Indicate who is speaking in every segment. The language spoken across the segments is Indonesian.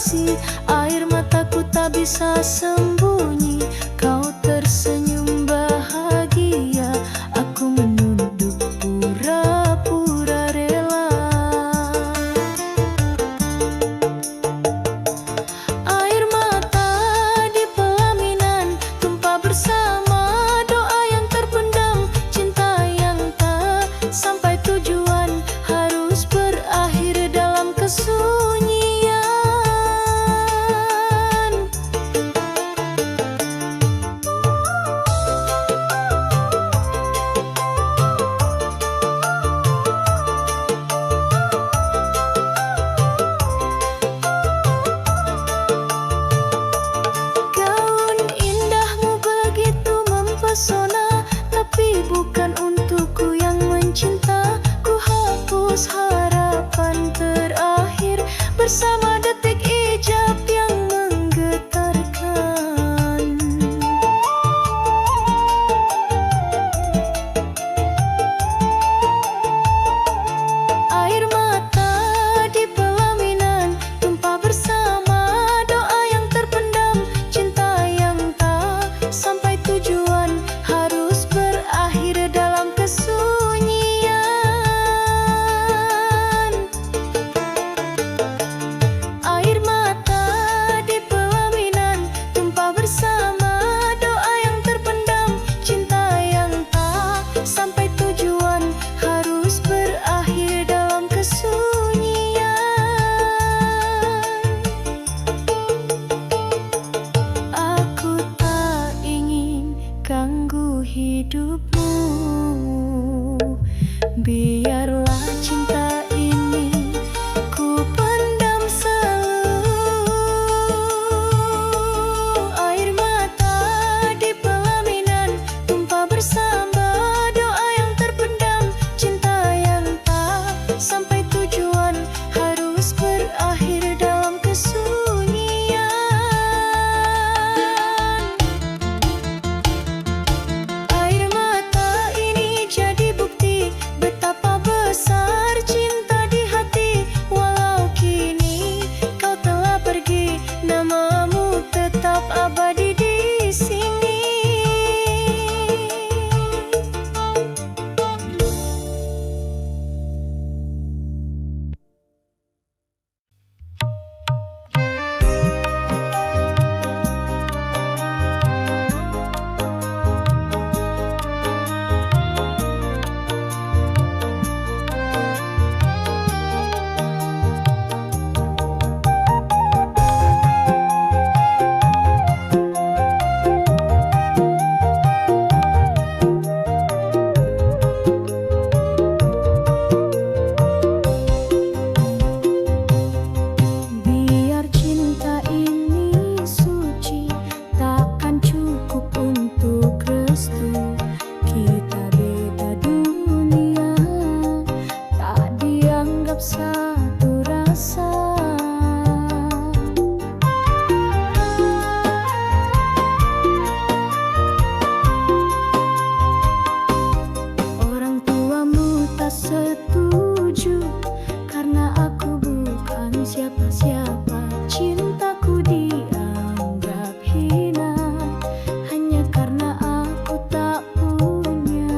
Speaker 1: kasih, air mataku tak bisa sembunyi. Kau tersenyum bahagia, aku menunduk pura-pura rela. Air mata di pelaminan tumpah bersama doa yang terpendam. Cinta yang tak sampai tujuan harus berakhir dalam kesunyian. Gaun indahmu begitu mempesona, tapi bukan untukku yang mencinta. Ku hapus harapan terakhir bersama detik ijab yang menggetarkan. Air mata di pelaminan tumpah bersama doa yang terpendam. Cinta yang tak sampai tujuan harus berakhir dalam kesunyian. Air mata di pelaminan tumpah bersama doa yang terpendam. Cinta yang tak sampai tujuan harus berakhir dalam kesunyian. Aku tak ingin ganggu hidupmu, biarlah cinta ini ku pendam selalu. Air mata di pelaminan tumpah bersama doa yang terpendam. Cinta yang tak sampai tujuan harus berakhir dalam kesunyian. Air mata ini jadi bukti betapa besar cinta di hati. Walau kini kau telah pergi, namamu tetap abadi di sini. Biar cinta ini suci, takkan cukup untuk restu. Kita beda dunia, tak dianggap satu rasa. Orang tuamu tak setuju karena aku bukan siapa-siapa. Cintaku dianggap hina hanya karena aku tak punya.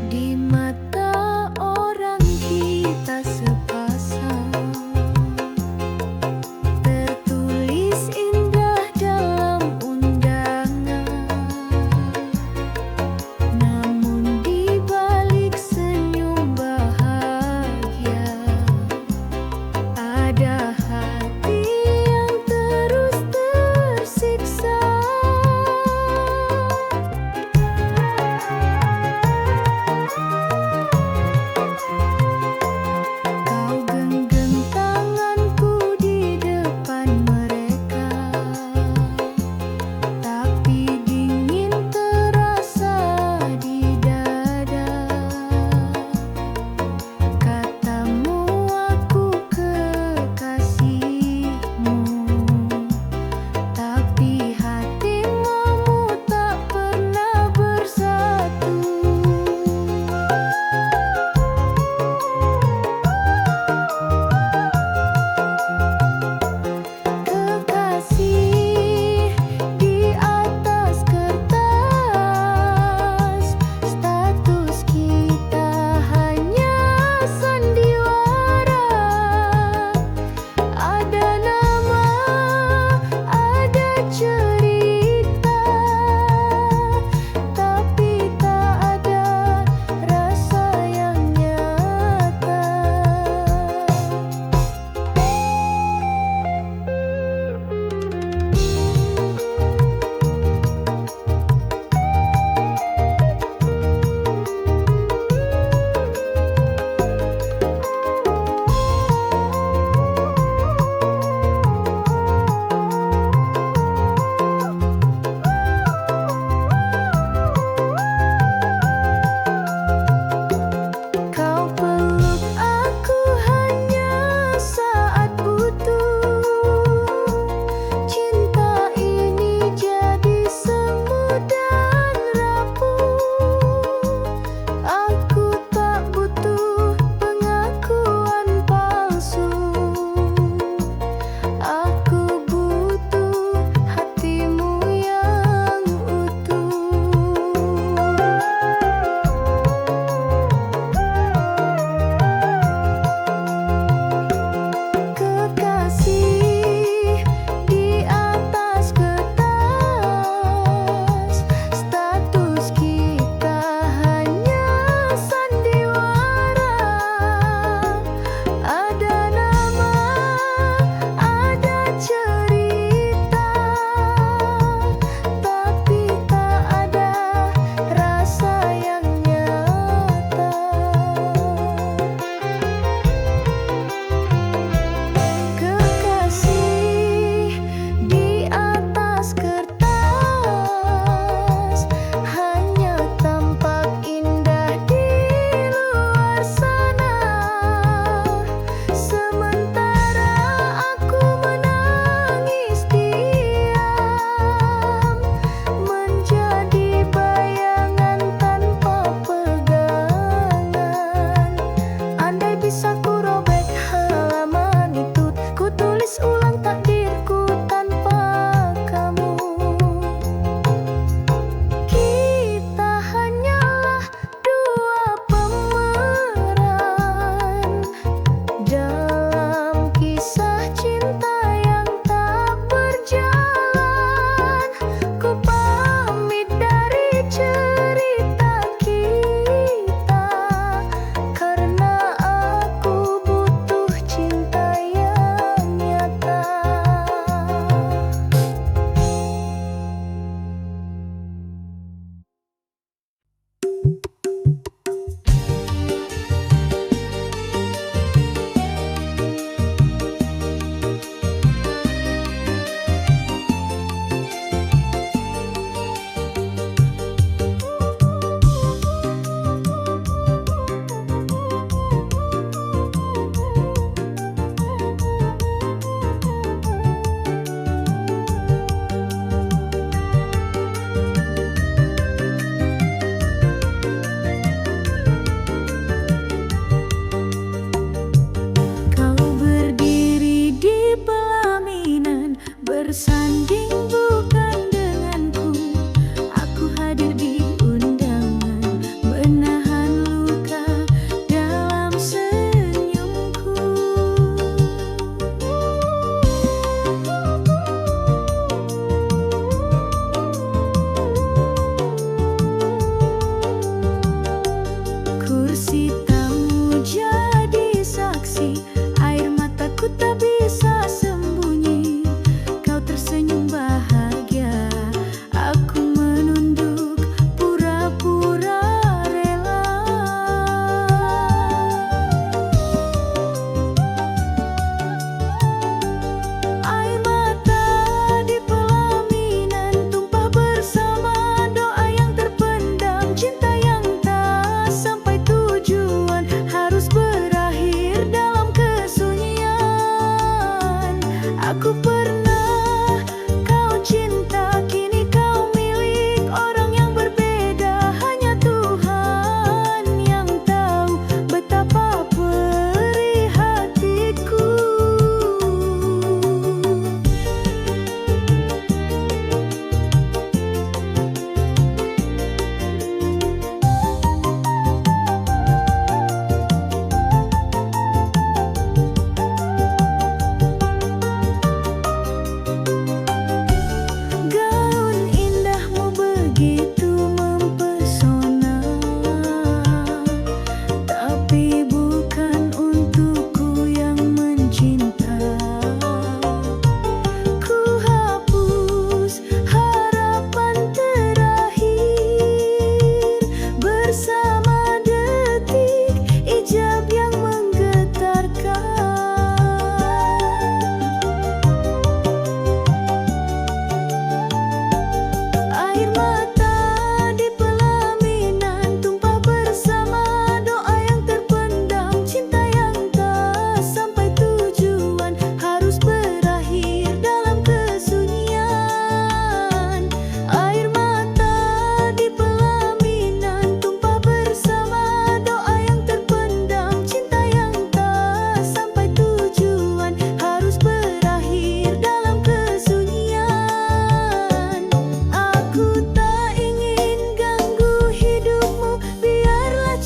Speaker 1: Di mata orang kita sepasang, tertulis indah dalam undangan. Namun di balik senyum bahagia, ada hati yang terus tersiksa.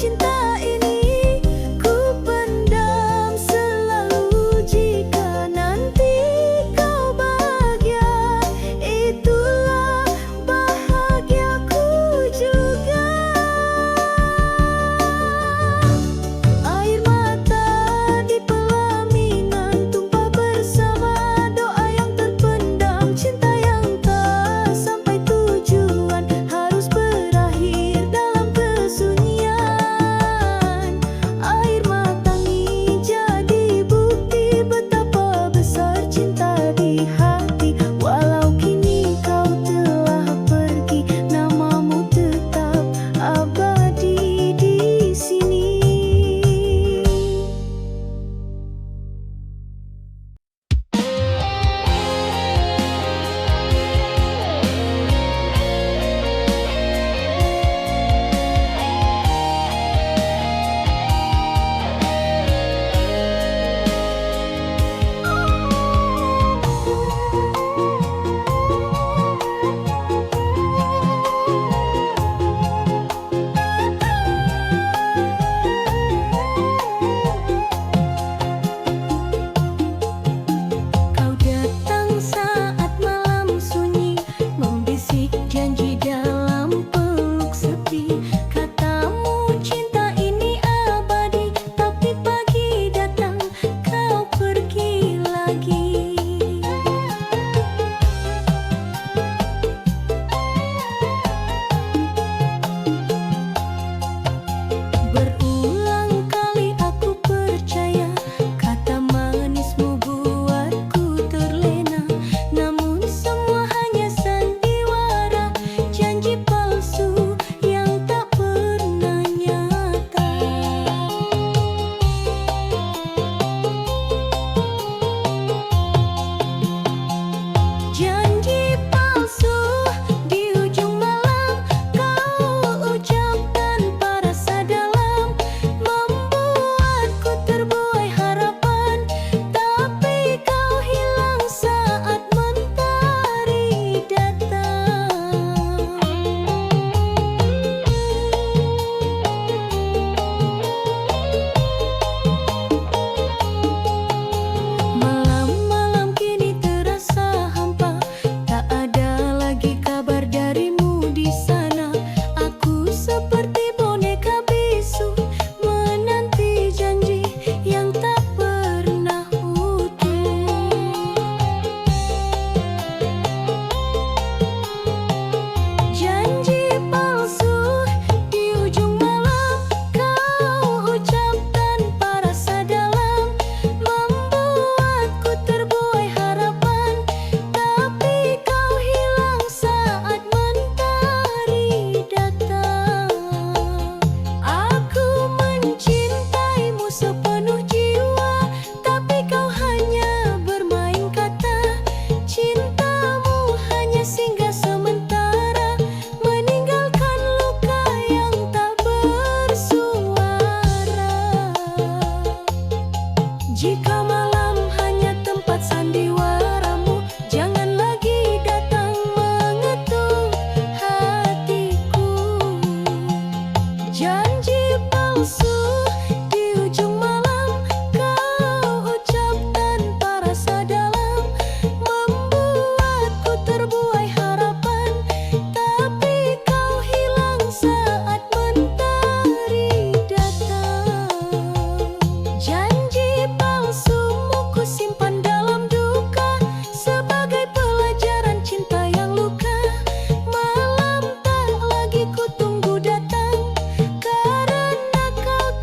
Speaker 1: cinta ini ku pendam selalu. Jika nanti kau bahagia, itulah bahagiaku juga. Air mata di pelaminan tumpah bersama, doa yang terpendam, cinta yang tak sampai tujuan, harus berakhir dalam kesunyian. Air mata ini jadi bukti betapa besar cinta di hati. Walau kini kau telah pergi, namamu tetap abadi di sini. Kau datang saat malam sunyi, membisik janji dalam peluk sepi. Katamu cinta ini abadi, tapi pagi datang kau pergi lagi. Berulang kali aku percaya, kata manismu buatku terlena. Namun semua hanya sandiwara, janji palsu yang tak pernah nyata. Janji palsu di ujung malam kau ucap tanpa rasa dalam, membuatku terbuai harapan, tapi kau hilang saat mentari datang. Malam-malam kini terasa hampa, tak ada lagi kabar darimu di sana. Aku seperti boneka bisu, menanti janji yang tak pernah utuh. Janji palsu di ujung malam kau ucap tanpa rasa dalam, membuatku terbuai harapan, tapi kau hilang saat mentari datang. Aku mencintaimu sepenuh jiwa, tapi kau hanya bermain kata. Cintamu hanya singgah sementara, meninggalkan luka yang tak bersuara. Jika malam hanya tempat sandiwaramu, jangan lagi datang mengetuk hatiku. Janji palsu di ujung malam kau ucap tanpa rasa dalam, membuatku terbuai harapan, tapi kau hilang saat mentari datang. Janji palsumu ku simpan dalam duka, sebagai pelajaran cinta yang luka. Malam tak lagi ku tunggu datang, karena kau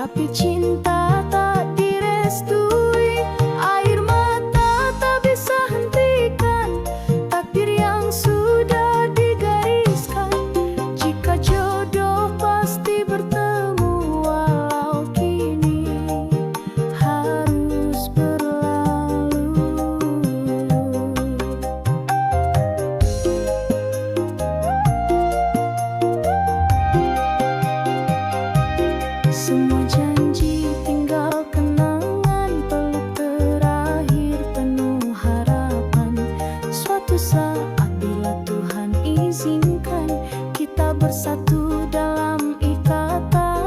Speaker 1: tapi cinta tak direstui. Air mata tak bisa hentikan takdir yang sudah digariskan. Jika jodoh pasti bertemu, walau kini harus berlalu. Semua janji tinggal kenangan, peluk terakhir penuh harapan. Suatu saat bila Tuhan izinkan, kita bersatu dalam ikatan.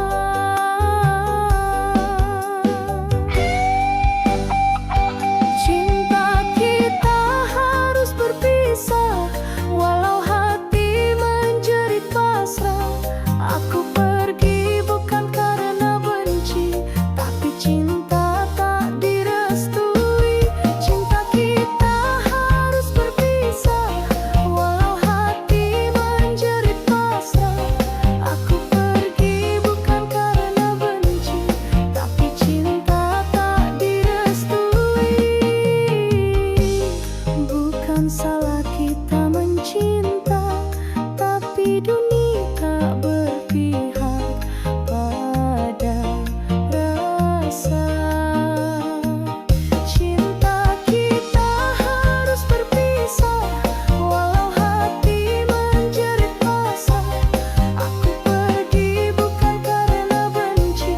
Speaker 1: Cinta kita harus berpisah, walau hati menjerit pasrah. Aku pergi bukan karena benci, tapi cinta tak direstui. Cinta kita harus berpisah, walau hati menjerit pasrah. Aku pergi bukan karena benci, tapi cinta tak direstui. Bukan salah kita mencinta, tapi dunia tak berpihak pada rasa. Cinta kita harus berpisah, walau hati menjerit pasrah. Aku pergi bukan karena benci,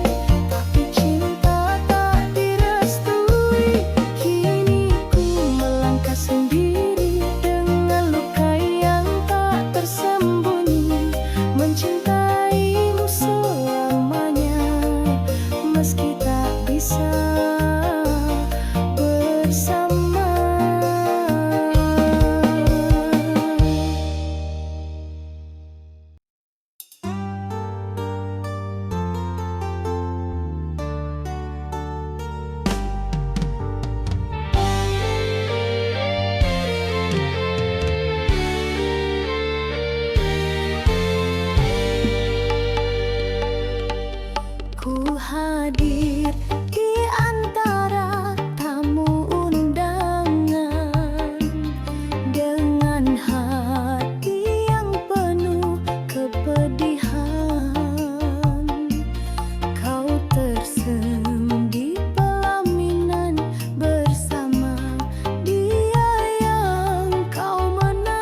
Speaker 1: tapi cinta tak direstui. Kini ku melangkah sendiri dengan luka yang tak tersembunyi, mencintaimu selamanya meski tak bisa bersama. Ku hadir di antara tamu undangan dengan hati yang penuh kepedihan. Kau tersenyum di pelaminan bersama dia yang kau menangkan.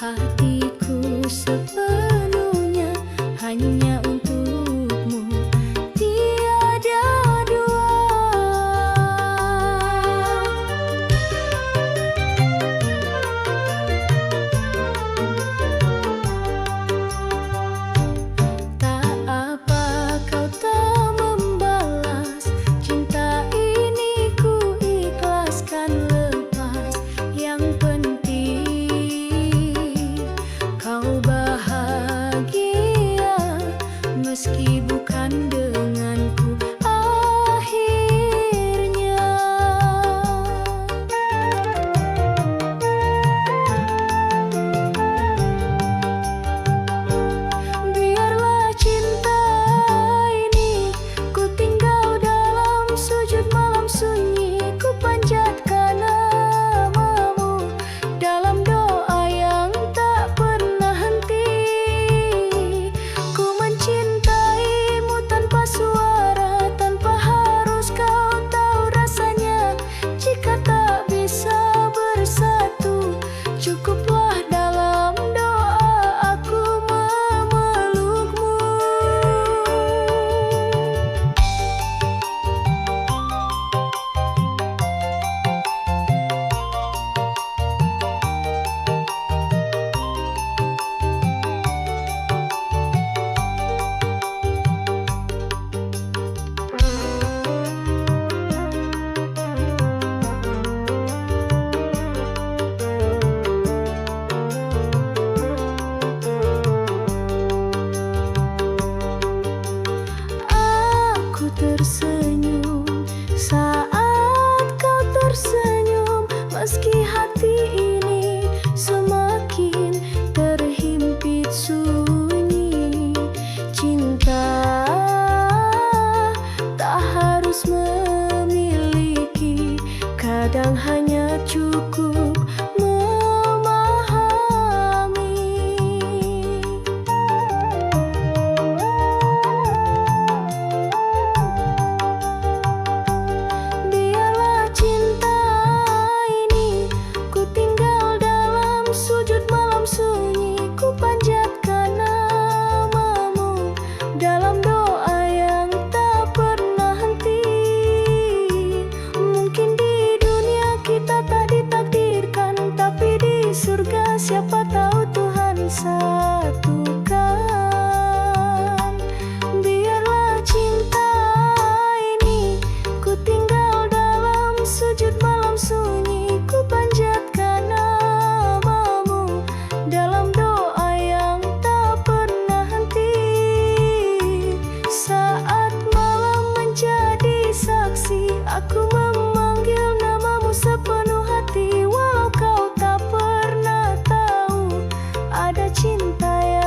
Speaker 1: hatiku sepenuhnya hanya untukmu, tiada dua. Tak apa kau tak membalas, cinta ini ku ikhlaskan lepas. Yang penting kau bahagia, meski bukan denganku akhirnya. Biarlah cinta ini ku tinggal dalam sujud malam sunyi, ku panjatkan namamu dalam doa yang tak pernah henti. Ku mencintaimu tanpa suara, tanpa harus kau tahu rasanya. Jika tak bisa bersatu, cukuplah dalam doa aku memelukmu. Aku tersenyum saat kau tersenyum, meski hati ini semakin terhimpit sunyi. Cinta tak harus memiliki, kadang hanya cukup memahami. Biarlah cinta ini ku tinggal dalam sujud malam sunyi, ku panjatkan namamu dalam doa yang tak pernah henti. Mungkin di dunia kita tak ditakdirkan, tapi di surga siapa tahu Tuhan satukan. Biarlah cinta ini ku tinggal dalam sujud malam sunyi, ku panjatkan namamu dalam doa yang tak pernah henti. Saat malam menjadi saksi, aku memanggil namamu sepenuh hati. Walau kau tak pernah tahu, ada cinta yang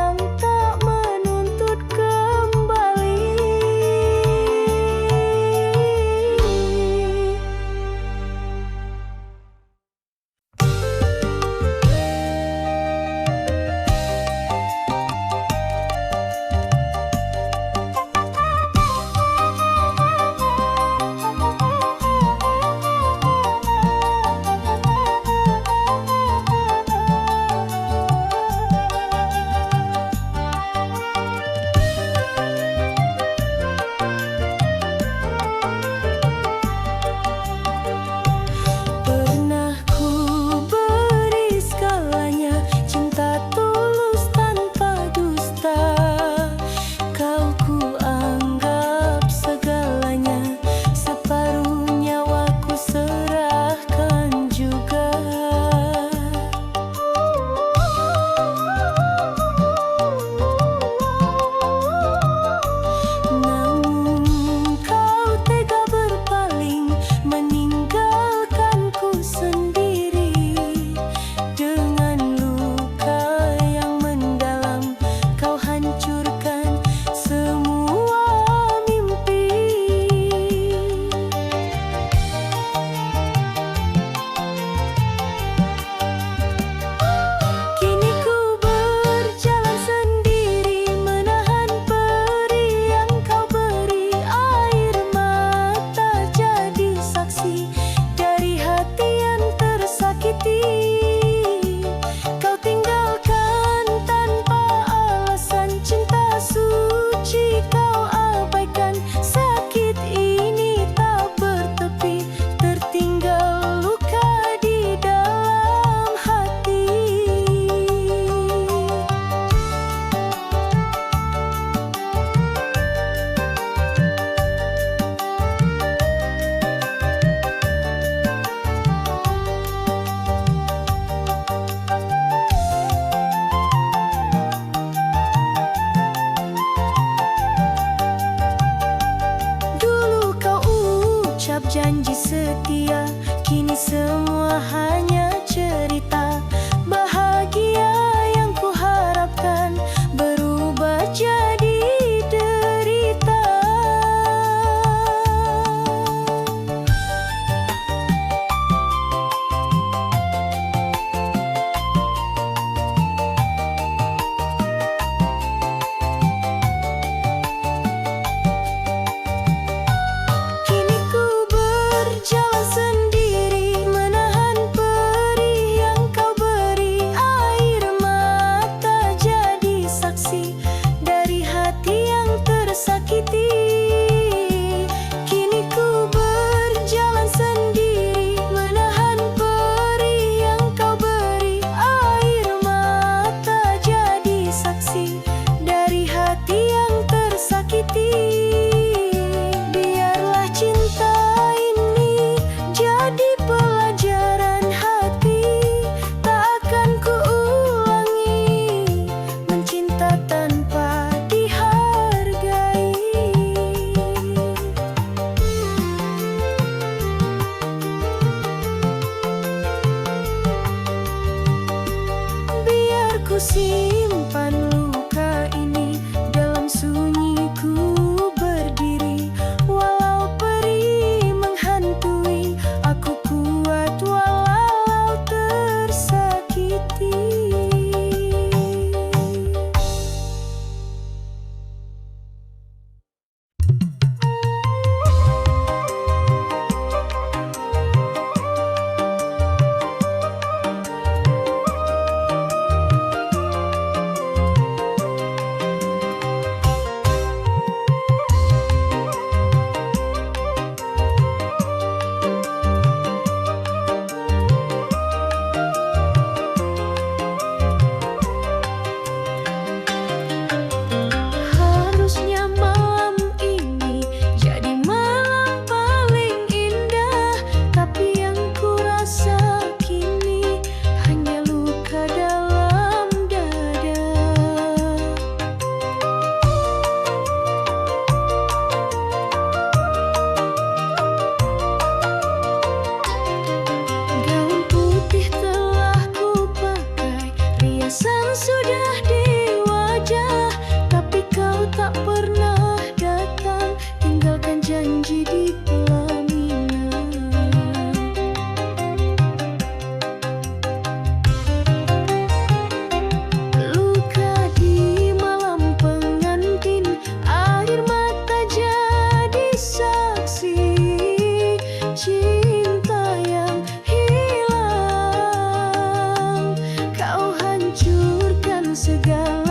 Speaker 1: ku simpan luka ini, dalam sunyiku berdiri. Walau perih menghantui, aku kuat walau tersakiti. Harusnya malam ini jadi malam paling indah, tapi yang ku rasa kini hanya luka dalam dada. Gaun putih telah ku pakai, riasan sudah di wajah, tapi kau tak pernah datang, tinggalkan janji di pelaminan. Luka di malam pengantin, air mata jadi saksi cinta yang hilang. Kau hancurkan segala